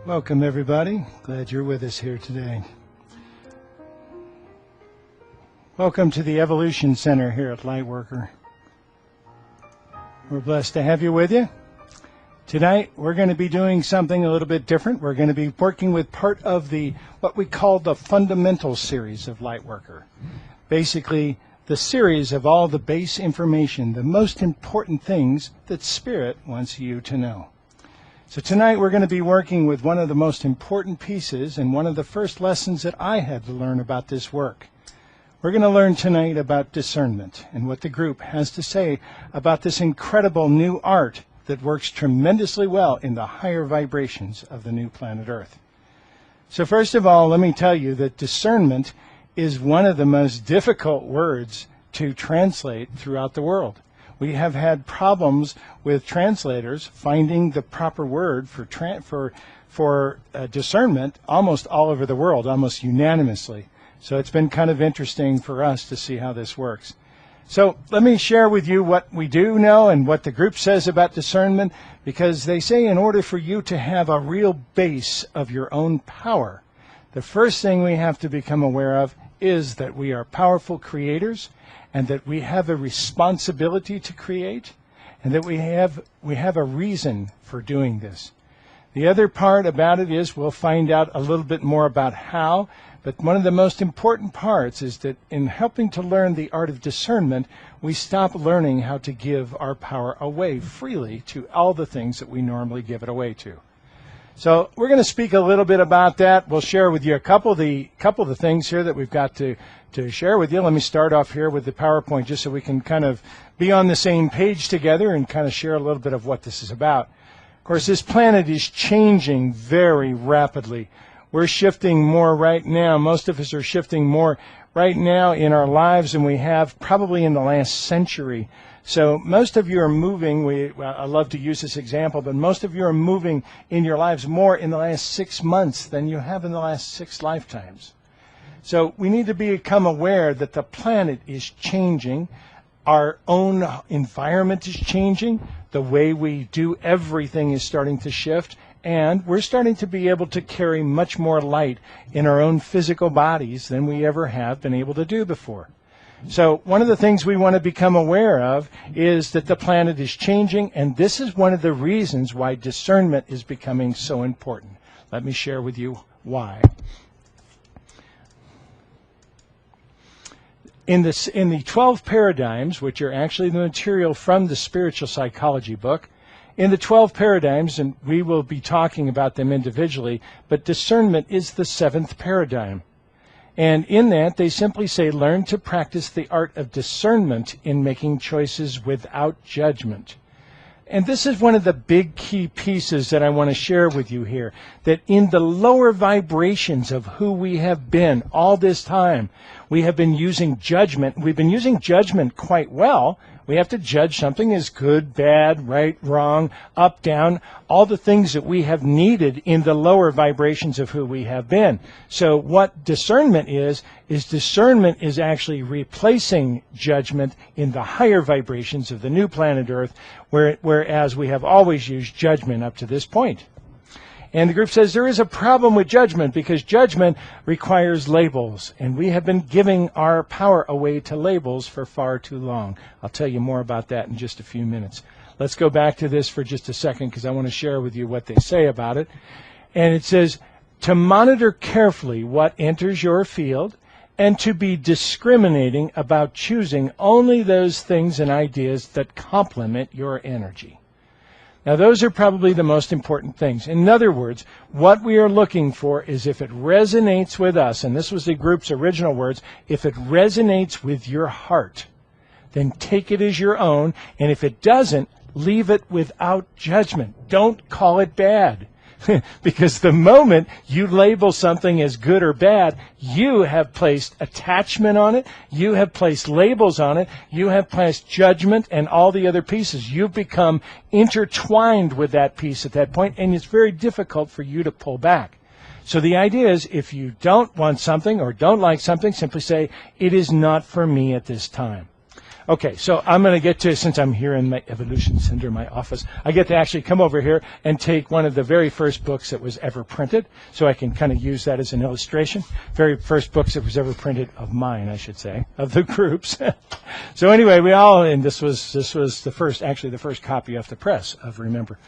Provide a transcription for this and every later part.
Welcome, everybody. Glad you're with us here today. Welcome to the Evolution Center here at Lightworker. We're blessed to have you with you. Tonight, we're going to be doing something a little bit different. We're going to be working with part of what we call the fundamental series of Lightworker. Basically, the series of all the base information, the most important things that Spirit wants you to know. So tonight we're going to be working with one of the most important pieces and one of the first lessons that I had to learn about this work. We're going to learn tonight about discernment and what the group has to say about this incredible new art that works tremendously well in the higher vibrations of the new planet Earth. So first of all, let me tell you that discernment is one of the most difficult words to translate throughout the world. We have had problems with translators finding the proper word for discernment almost all over the world, almost unanimously. So it's been kind of interesting for us to see how this works. So let me share with you what we do know and what the group says about discernment, because they say in order for you to have a real base of your own power, the first thing we have to become aware of is that we are powerful creators, and that we have a responsibility to create, and that we have a reason for doing this. The other part about it is we'll find out a little bit more about how, but one of the most important parts is that in helping to learn the art of discernment, we stop learning how to give our power away freely to all the things that we normally give it away to. So we're going to speak a little bit about that. We'll share with you a couple of the things here that we've got to share with you. Let me start off here with the PowerPoint just so we can kind of be on the same page together and kind of share a little bit of what this is about. Of course, this planet is changing very rapidly. We're shifting more right now. Most of us are shifting more right now in our lives than we have probably in the last century. So most of you are moving, I love to use this example, but most of you are moving in your lives more in the last 6 months than you have in the last 6 lifetimes. So we need to become aware that the planet is changing. Our own environment is changing. The way we do everything is starting to shift. And we're starting to be able to carry much more light in our own physical bodies than we ever have been able to do before. So one of the things we want to become aware of is that the planet is changing, and this is one of the reasons why discernment is becoming so important. Let me share with you why. In the 12 paradigms, which are actually the material from the spiritual psychology book, in the 12 paradigms, and we will be talking about them individually, but discernment is the 7th paradigm. And in that, they simply say, learn to practice the art of discernment in making choices without judgment. And this is one of the big key pieces that I want to share with you here, that in the lower vibrations of who we have been all this time, we have been using judgment. We've been using judgment quite well. We have to judge something as good, bad, right, wrong, up, down, all the things that we have needed in the lower vibrations of who we have been. So what discernment is discernment is actually replacing judgment in the higher vibrations of the new planet Earth, whereas we have always used judgment up to this point. And the group says there is a problem with judgment because judgment requires labels, and we have been giving our power away to labels for far too long. I'll tell you more about that in just a few minutes. Let's go back to this for just a second because I want to share with you what they say about it. And it says, to monitor carefully what enters your field and to be discriminating about choosing only those things and ideas that complement your energy. Now, those are probably the most important things. In other words, what we are looking for is if it resonates with us, and this was the group's original words, if it resonates with your heart, then take it as your own, and if it doesn't, leave it without judgment. Don't call it bad. Because the moment you label something as good or bad, you have placed attachment on it, you have placed labels on it, you have placed judgment and all the other pieces. You've become intertwined with that piece at that point, and it's very difficult for you to pull back. So the idea is if you don't want something or don't like something, simply say, it is not for me at this time. Okay, so I'm going to get to, since I'm here in my Evolution Center, my office, I get to actually come over here and take one of the very first books that was ever printed, so I can kind of use that as an illustration. Very first books that was ever printed, of mine, I should say, of the groups. So anyway, and this was the first copy off the press of Remember.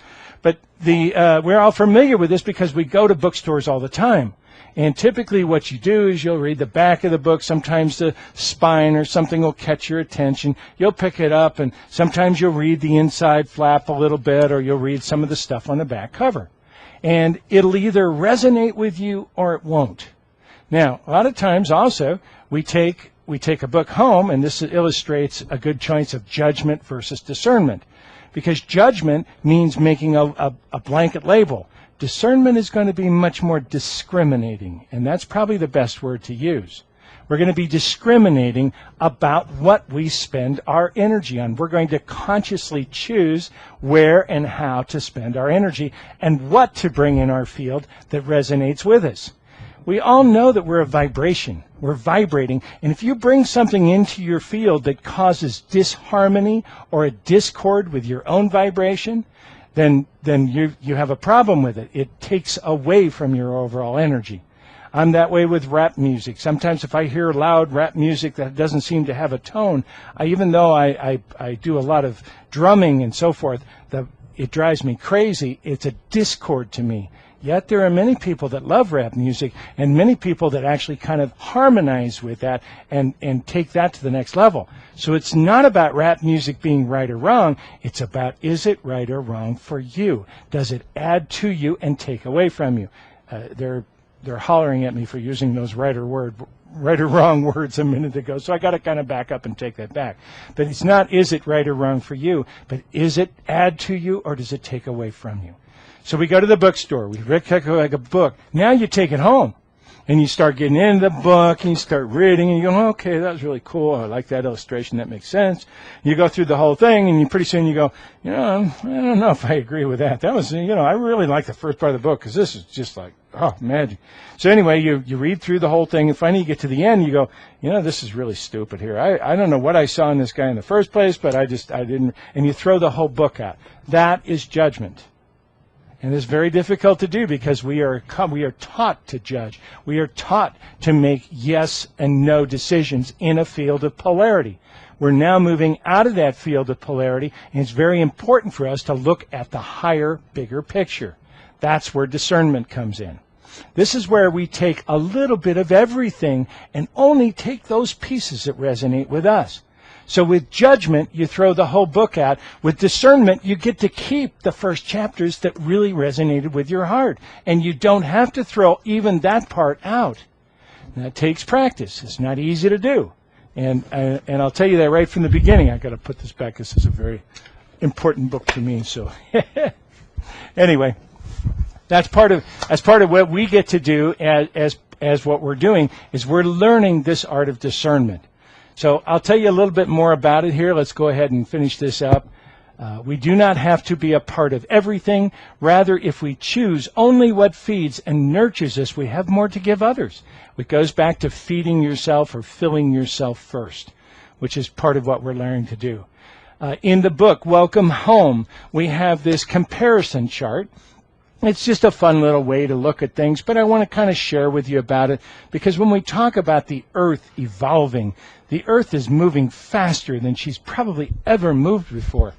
But we're all familiar with this because we go to bookstores all the time. And typically what you do is you'll read the back of the book. Sometimes the spine or something will catch your attention. You'll pick it up, and sometimes you'll read the inside flap a little bit, or you'll read some of the stuff on the back cover. And it'll either resonate with you or it won't. Now, a lot of times also we take a book home, and this illustrates a good choice of judgment versus discernment. Because judgment means making a blanket label. Discernment is going to be much more discriminating, and that's probably the best word to use. We're going to be discriminating about what we spend our energy on. We're going to consciously choose where and how to spend our energy and what to bring in our field that resonates with us. We all know that we're a vibration. We're vibrating. And if you bring something into your field that causes disharmony or a discord with your own vibration, then you have a problem with it. It takes away from your overall energy. I'm that way with rap music. Sometimes if I hear loud rap music that doesn't seem to have a tone, even though I do a lot of drumming and so forth, it drives me crazy. It's a discord to me. Yet there are many people that love rap music and many people that actually kind of harmonize with that and take that to the next level. So it's not about rap music being right or wrong. It's about, is it right or wrong for you? Does it add to you and take away from you? They're hollering at me for using those right or wrong words a minute ago, so I got to kind of back up and take that back. But it's not, is it right or wrong for you, but is it add to you or does it take away from you? So we go to the bookstore. We pick a book. Now you take it home, and you start getting into the book, and you start reading, and you go, okay, that was really cool. I like that illustration. That makes sense. You go through the whole thing, and pretty soon you go, I don't know if I agree with that. That was, I really like the first part of the book because this is just like, oh, magic. So anyway, you read through the whole thing, and finally you get to the end, you go, this is really stupid here. I don't know what I saw in this guy in the first place, but I didn't, and you throw the whole book out. That is judgment. And it's very difficult to do because we are taught to judge. We are taught to make yes and no decisions in a field of polarity. We're now moving out of that field of polarity, and it's very important for us to look at the higher, bigger picture. That's where discernment comes in. This is where we take a little bit of everything and only take those pieces that resonate with us. So with judgment, you throw the whole book out. With discernment, you get to keep the first chapters that really resonated with your heart. And you don't have to throw even that part out. That takes practice. It's not easy to do. And I'll tell you that right from the beginning. I've got to put this back. This is a very important book to me. So anyway, that's part of what we get to do as what we're doing is we're learning this art of discernment. So I'll tell you a little bit more about it here. Let's go ahead and finish this up. We do not have to be a part of everything. Rather, if we choose only what feeds and nurtures us, we have more to give others. It goes back to feeding yourself or filling yourself first, which is part of what we're learning to do. In the book, Welcome Home, we have this comparison chart. It's just a fun little way to look at things, but I want to kind of share with you about it because when we talk about the Earth evolving, the Earth is moving faster than she's probably ever moved before.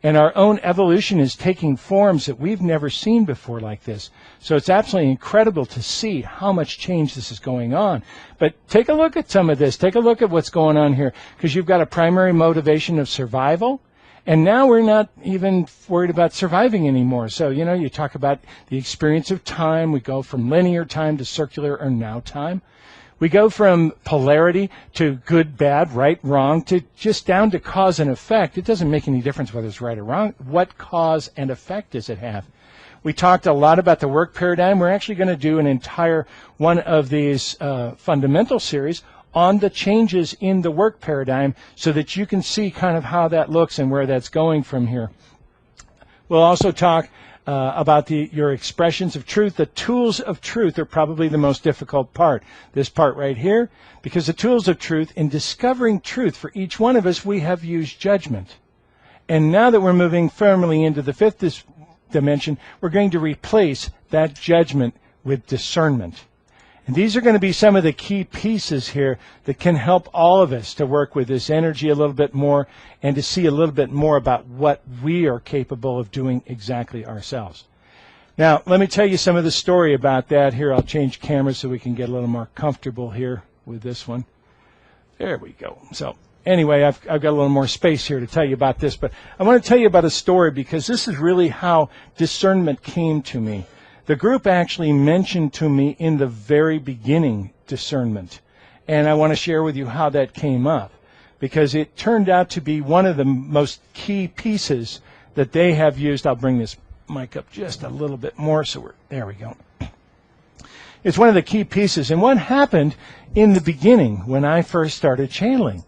And our own evolution is taking forms that we've never seen before like this. So it's absolutely incredible to see how much change this is going on. But take a look at some of this. Take a look at what's going on here because you've got a primary motivation of survival. And now we're not even worried about surviving anymore. So, you talk about the experience of time. We go from linear time to circular or now time. We go from polarity to good, bad, right, wrong, to just down to cause and effect. It doesn't make any difference whether it's right or wrong. What cause and effect does it have? We talked a lot about the work paradigm. We're actually going to do an entire one of these fundamental series on the changes in the work paradigm so that you can see kind of how that looks and where that's going from here. We'll also talk about your expressions of truth. The tools of truth are probably the most difficult part. This part right here, because the tools of truth, in discovering truth for each one of us, we have used judgment. And now that we're moving firmly into the fifth dimension, we're going to replace that judgment with discernment. And these are going to be some of the key pieces here that can help all of us to work with this energy a little bit more and to see a little bit more about what we are capable of doing exactly ourselves. Now, let me tell you some of the story about that here. I'll change cameras so we can get a little more comfortable here with this one. There we go. So anyway, I've got a little more space here to tell you about this, but I want to tell you about a story because this is really how discernment came to me. The group actually mentioned to me in the very beginning discernment, and I want to share with you how that came up because it turned out to be one of the most key pieces that they have used. I'll bring this mic up just a little bit more there we go. It's one of the key pieces, and what happened in the beginning when I first started channeling,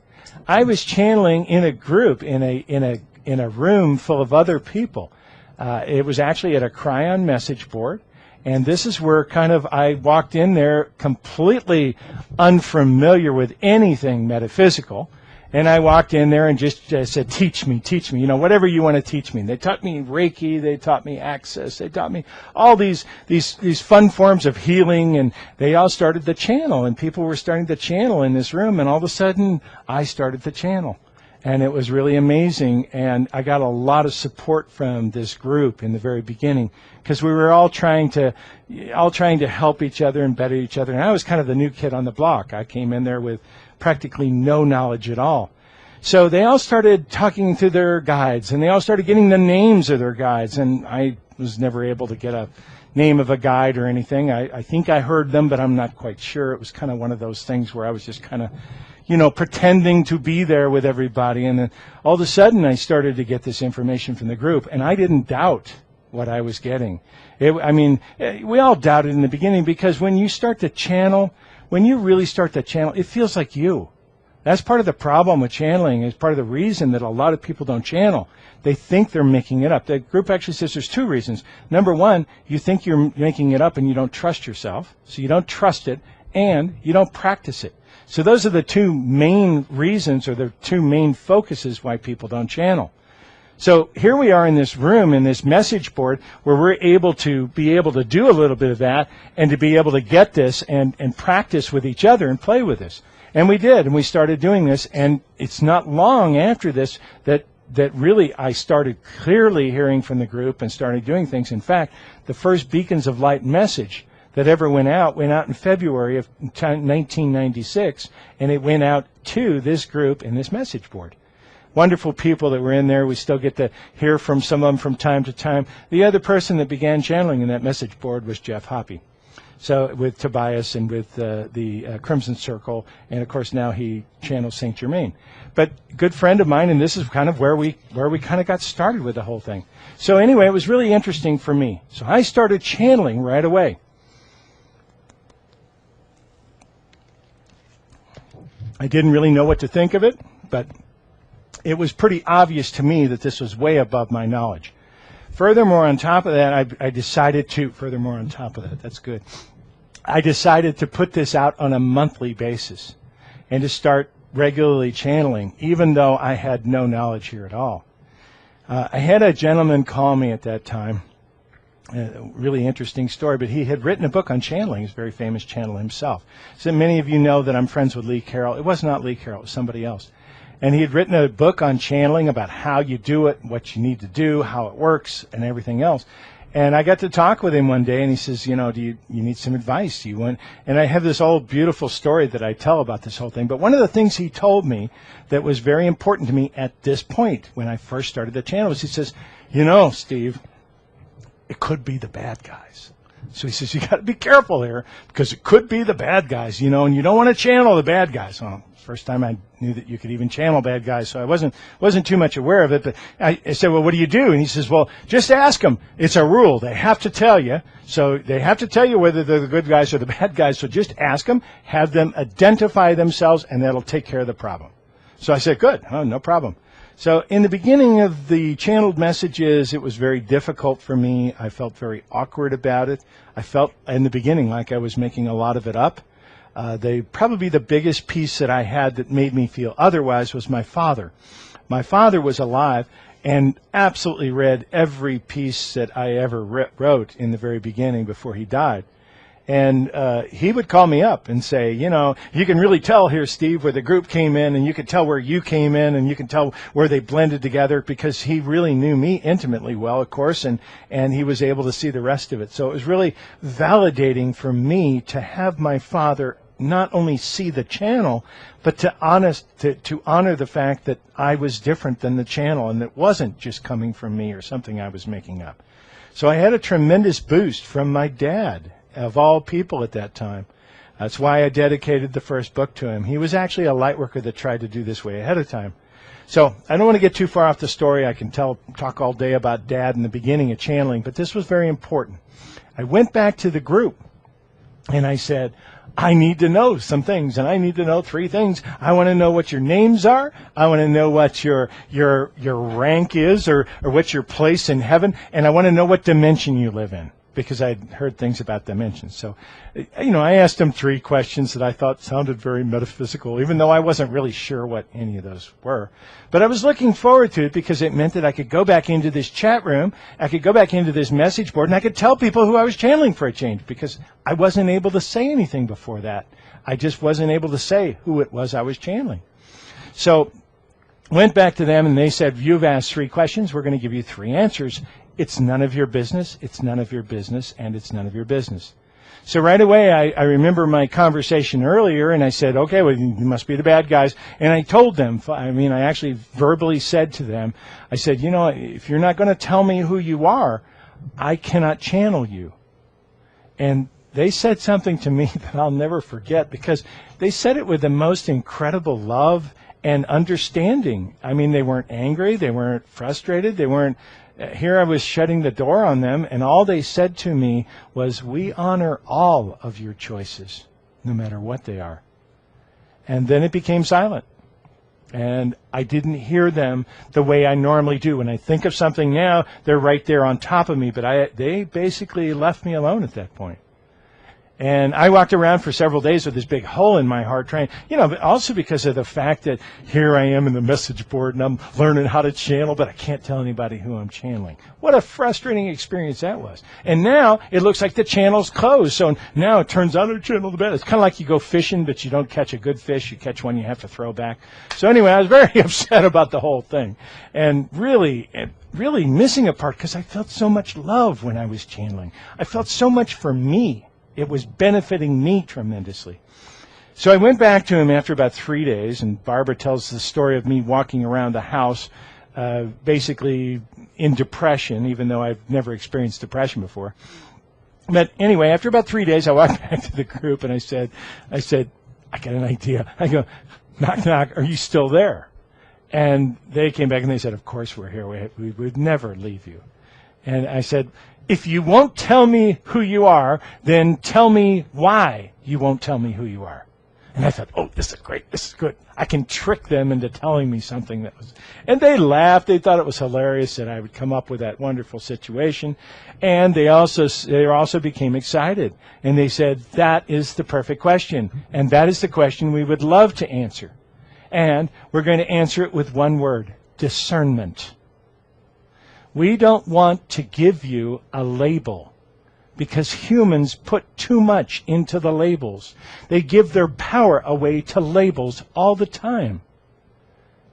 I was channeling in a group in a room full of other people. It was actually at a Cryon message board, and this is where I walked in there completely unfamiliar with anything metaphysical, and I walked in there and just said, teach me, whatever you want to teach me. They taught me Reiki, they taught me Access, they taught me all these fun forms of healing, and they all started to channel, and people were starting to channel in this room, and all of a sudden, I started to channel. And it was really amazing, and I got a lot of support from this group in the very beginning because we were all trying to help each other and better each other. And I was kind of the new kid on the block. I came in there with practically no knowledge at all. So they all started talking to their guides, and they all started getting the names of their guides. And I was never able to get a name of a guide or anything. I think I heard them, but I'm not quite sure. It was kind of one of those things where I was just kind of pretending to be there with everybody. And then all of a sudden I started to get this information from the group, and I didn't doubt what I was getting. We all doubted in the beginning because when you start to channel, when you really start to channel, it feels like you. That's part of the problem with channeling. Is part of the reason that a lot of people don't channel. They think they're making it up. The group actually says there's two reasons. Number one, you think you're making it up and you don't trust yourself. So you don't trust it and you don't practice it. So those are the two main reasons or the two main focuses why people don't channel. So here we are in this room, in this message board, where we're able to do a little bit of that and to be able to get this and practice with each other and play with this. And we did, and we started doing this, and it's not long after this that really I started clearly hearing from the group and started doing things. In fact, the first Beacons of Light message that ever went out in February of 1996, and it went out to this group in this message board. Wonderful people that were in there. We still get to hear from some of them from time to time. The other person that began channeling in that message board was Jeff Hoppe. So with Tobias and with the Crimson Circle, and of course now he channels Saint Germain. But good friend of mine, and this is kind of where we kind of got started with the whole thing. So anyway, it was really interesting for me. So I started channeling right away. I didn't really know what to think of it, but it was pretty obvious to me that this was way above my knowledge. Furthermore, on top of that, I decided to put this out on a monthly basis and to start regularly channeling, even though I had no knowledge here at all. I had a gentleman call me at that time, a really interesting story, but he had written a book on channeling. He's a very famous channeler himself. So many of you know that I'm friends with Lee Carroll. It was not Lee Carroll, it was somebody else. And he had written a book on channeling about how you do it, what you need to do, how it works, and everything else. And I got to talk with him one day, and he says, do you need some advice? Do you want? And I have this old beautiful story that I tell about this whole thing. But one of the things he told me that was very important to me at this point when I first started the channel was he says, Steve, it could be the bad guys. So he says, you got to be careful here because it could be the bad guys, and you don't want to channel the bad guys. Well, first time I knew that you could even channel bad guys, so I wasn't too much aware of it. But I said, well, what do you do? And he says, well, just ask them. It's a rule. They have to tell you. So they have to tell you whether they're the good guys or the bad guys. So just ask them, have them identify themselves, and that'll take care of the problem. So I said, good. Oh, no problem. So in the beginning of the channeled messages, it was very difficult for me. I felt very awkward about it. I felt in the beginning like I was making a lot of it up. Probably the biggest piece that I had that made me feel otherwise was my father. My father was alive and absolutely read every piece that I ever wrote in the very beginning before he died. And he would call me up and say, you know, you can really tell here, Steve, where the group came in, and you can tell where you came in, and you can tell where they blended together, because he really knew me intimately well, of course, and he was able to see the rest of it. So it was really validating for me to have my father not only see the channel, but to honor the fact that I was different than the channel, and it wasn't just coming from me or something I was making up. So I had a tremendous boost from my dad, of all people at that time. That's why I dedicated the first book to him. He was actually a light worker that tried to do this way ahead of time. So I don't want to get too far off the story. I can talk all day about Dad in the beginning of channeling, but this was very important. I went back to the group and I said, I need to know some things, and I need to know 3 things. I want to know what your names are. I want to know what your rank is, or what your place in heaven, and I want to know what dimension you live in, because I'd heard things about dimensions. So, you know, I asked him 3 questions that I thought sounded very metaphysical, even though I wasn't really sure what any of those were. But I was looking forward to it because it meant that I could go back into this chat room, I could go back into this message board, and I could tell people who I was channeling for a change, because I wasn't able to say anything before that. I just wasn't able to say who it was I was channeling. So, went back to them, and they said, you've asked 3 questions, we're going to give you 3 answers. It's none of your business, it's none of your business, and it's none of your business. So right away, I remember my conversation earlier, and I said, okay, well, you must be the bad guys. And I told them, I actually verbally said to them, I said, you know, if you're not going to tell me who you are, I cannot channel you. And they said something to me that I'll never forget, because they said it with the most incredible love and understanding. I mean, they weren't angry, they weren't frustrated, they weren't. Here I was shutting the door on them, and all they said to me was, we honor all of your choices, no matter what they are. And then it became silent. And I didn't hear them the way I normally do. When I think of something now, they're right there on top of me, but they basically left me alone at that point. And I walked around for several days with this big hole in my heart, trying, you know, but also because of the fact that here I am in the message board and I'm learning how to channel, but I can't tell anybody who I'm channeling. What a frustrating experience that was. And now it looks like the channel's closed. So now it turns out I channel the best. It's kind of like you go fishing, but you don't catch a good fish. You catch one you have to throw back. So anyway, I was very upset about the whole thing, and really missing a part, because I felt so much love when I was channeling. I felt so much for me. It was benefiting me tremendously. So I went back to him after about 3 days, and Barbara tells the story of me walking around the house, basically in depression, even though I've never experienced depression before. But anyway, after about 3 days, I walked back to the group, and I said, I got an idea. I go, knock, knock, are you still there? And they came back and they said, of course we're here. We would never leave you. And I said, if you won't tell me who you are, then tell me why you won't tell me who you are. And I thought, oh, this is great. This is good. I can trick them into telling me something that was... And they laughed. They thought it was hilarious that I would come up with that wonderful situation. And they also became excited. And they said, that is the perfect question. And that is the question we would love to answer. And we're going to answer it with one word: discernment. We don't want to give you a label, because humans put too much into the labels. They give their power away to labels all the time.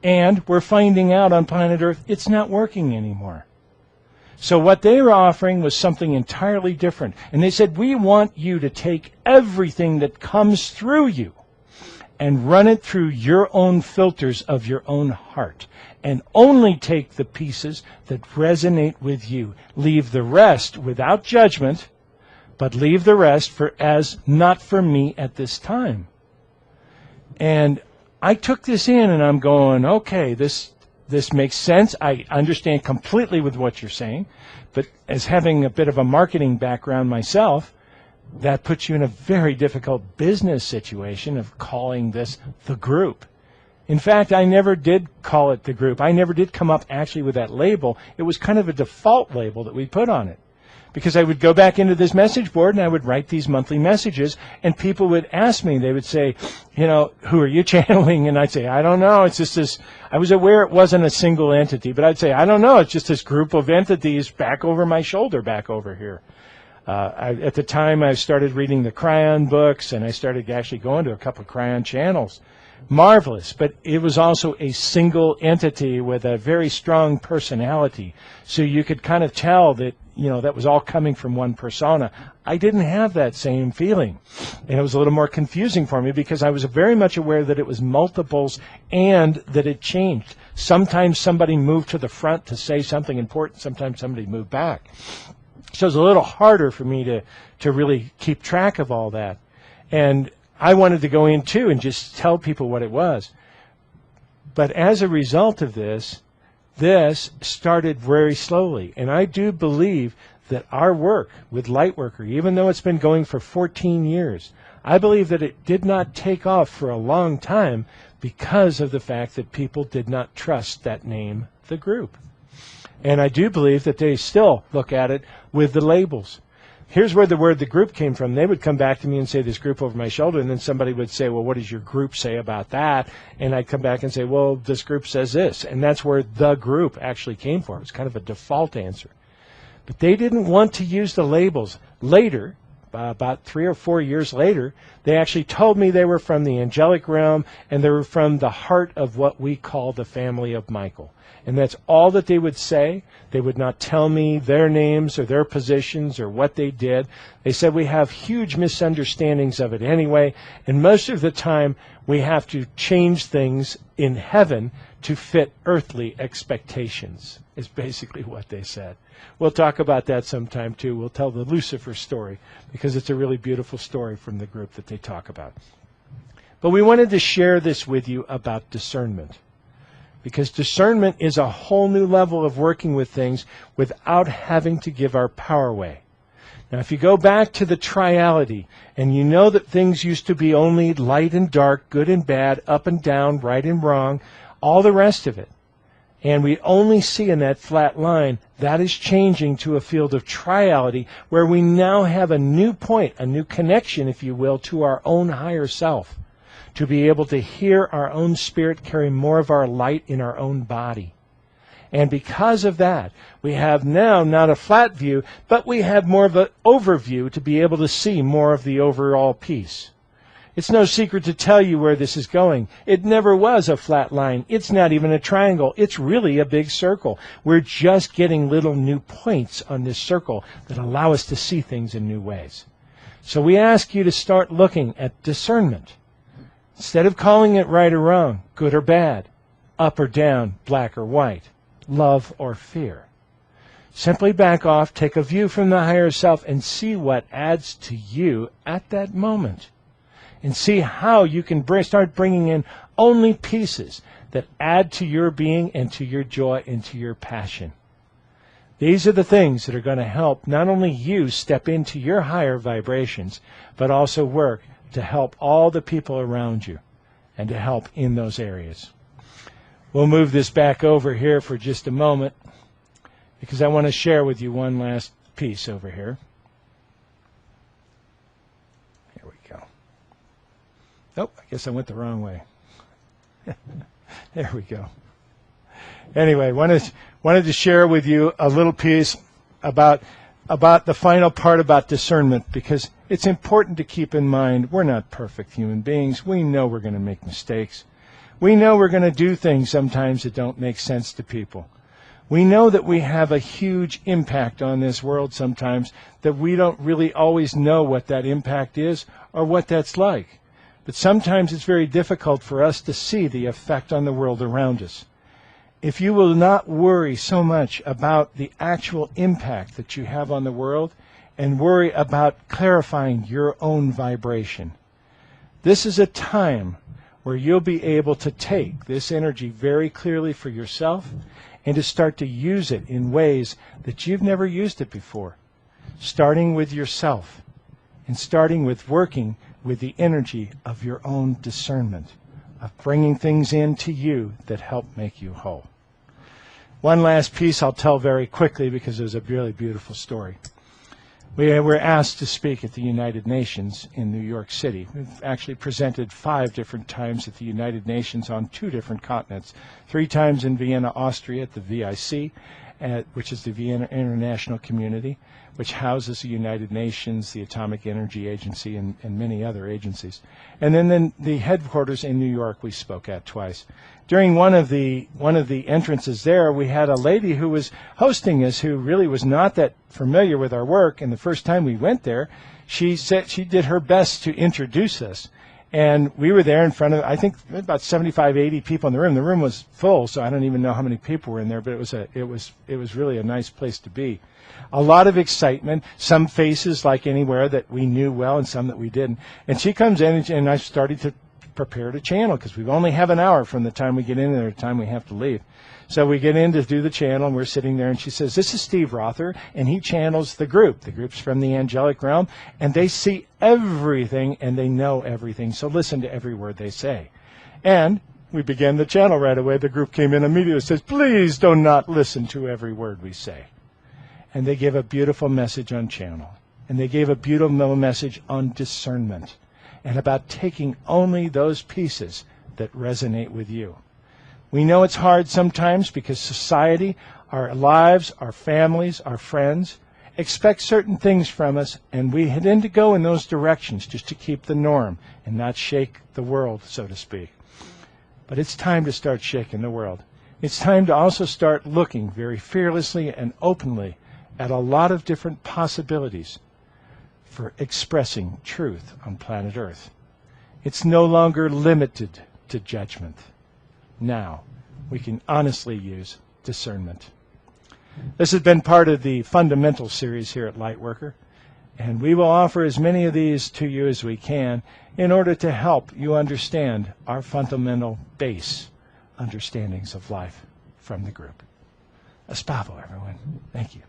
And we're finding out on planet Earth it's not working anymore. So what they were offering was something entirely different. And they said, we want you to take everything that comes through you and run it through your own filters of your own heart, and only take the pieces that resonate with you. Leave the rest without judgment, but leave the rest as not for me at this time. And I took this in, and I'm going, okay, this makes sense. I understand completely with what you're saying, but as having a bit of a marketing background myself, that puts you in a very difficult business situation of calling this the group. In fact, I never did call it the group. I never did come up actually with that label. It was kind of a default label that we put on it. Because I would go back into this message board and I would write these monthly messages, and people would ask me, they would say, you know, who are you channeling? And I'd say, I don't know. It's just this, I was aware it wasn't a single entity, but I'd say, I don't know. It's just this group of entities back over my shoulder, back over here. At the time, I started reading the Cryon books, and I started actually going to a couple of Cryon channels. Marvelous, but it was also a single entity with a very strong personality. So you could kind of tell that, you know, that was all coming from one persona. I didn't have that same feeling. And it was a little more confusing for me because I was very much aware that it was multiples and that it changed. Sometimes somebody moved to the front to say something important. Sometimes somebody moved back. So it was a little harder for me to really keep track of all that. And I wanted to go in too and just tell people what it was. But as a result of this started very slowly. And I do believe that our work with Lightworker, even though it's been going for 14 years, I believe that it did not take off for a long time because of the fact that people did not trust that name, the group. And I do believe that they still look at it with the labels. Here's where the word the group came from. They would come back to me and say this group over my shoulder, and then somebody would say, well, what does your group say about that? And I'd come back and say, well, this group says this. And that's where the group actually came from. It was kind of a default answer. But they didn't want to use the labels. Later, about 3 or 4 years later, they actually told me they were from the angelic realm, and they were from the heart of what we call the family of Michael. And that's all that they would say. They would not tell me their names or their positions or what they did. They said we have huge misunderstandings of it anyway, and most of the time we have to change things in heaven to fit earthly expectations, is basically what they said. We'll talk about that sometime too. We'll tell the Lucifer story because it's a really beautiful story from the group that they talk about. But we wanted to share this with you about discernment. Because discernment is a whole new level of working with things without having to give our power away. Now, if you go back to the triality, and you know that things used to be only light and dark, good and bad, up and down, right and wrong, all the rest of it, and we only see in that flat line, that is changing to a field of triality where we now have a new point, a new connection, if you will, to our own higher self, to be able to hear our own spirit carry more of our light in our own body. And because of that, we have now not a flat view, but we have more of an overview to be able to see more of the overall piece. It's no secret to tell you where this is going. It never was a flat line. It's not even a triangle. It's really a big circle. We're just getting little new points on this circle that allow us to see things in new ways. So we ask you to start looking at discernment. Instead of calling it right or wrong, good or bad, up or down, black or white, love or fear, simply back off, take a view from the higher self, and see what adds to you at that moment. And see how you can start bringing in only pieces that add to your being and to your joy and to your passion. These are the things that are going to help not only you step into your higher vibrations, but also work to help all the people around you and to help in those areas. We'll move this back over here for just a moment because I want to share with you one last piece over here. Here we go. Oh, I guess I went the wrong way. There we go. Anyway, wanted to share with you a little piece about the final part about discernment, because it's important to keep in mind we're not perfect human beings. We know we're going to make mistakes. We know we're going to do things sometimes that don't make sense to people. We know that we have a huge impact on this world sometimes that we don't really always know what that impact is or what that's like. But sometimes it's very difficult for us to see the effect on the world around us. If you will not worry so much about the actual impact that you have on the world and worry about clarifying your own vibration, this is a time where you'll be able to take this energy very clearly for yourself and to start to use it in ways that you've never used it before, starting with yourself and starting with working with the energy of your own discernment, of bringing things into you that help make you whole. One last piece I'll tell very quickly because it was a really beautiful story. We were asked to speak at the United Nations in New York City. We've actually presented 5 different times at the United Nations on 2 different continents. 3 times in Vienna, Austria at the VIC, which is the Vienna International Community, which houses the United Nations, the Atomic Energy Agency, and many other agencies. And then the headquarters in New York we spoke at twice. During one of the entrances there, we had a lady who was hosting us who really was not that familiar with our work, and the first time we went there, she said she did her best to introduce us. And we were there in front of, I think, about 75, 80 people in the room. The room was full, so I don't even know how many people were in there, but it was really a nice place to be. A lot of excitement, some faces like anywhere that we knew well and some that we didn't. And she comes in, and I started to prepare to channel because we only have an hour from the time we get in to the time we have to leave. So we get in to do the channel, and we're sitting there, and she says, "This is Steve Rother, and he channels the group. The group's from the angelic realm, and they see everything, and they know everything, so listen to every word they say." And we began the channel right away. The group came in immediately and says, "Please do not listen to every word we say." And they gave a beautiful message on channel, and they gave a beautiful message on discernment, and about taking only those pieces that resonate with you. We know it's hard sometimes because society, our lives, our families, our friends expect certain things from us, and we tend to go in those directions just to keep the norm and not shake the world, so to speak. But it's time to start shaking the world. It's time to also start looking very fearlessly and openly at a lot of different possibilities for expressing truth on planet Earth. It's no longer limited to judgment. Now, we can honestly use discernment. This has been part of the fundamental series here at Lightworker, and we will offer as many of these to you as we can in order to help you understand our fundamental base understandings of life from the group. Espavo, everyone. Thank you.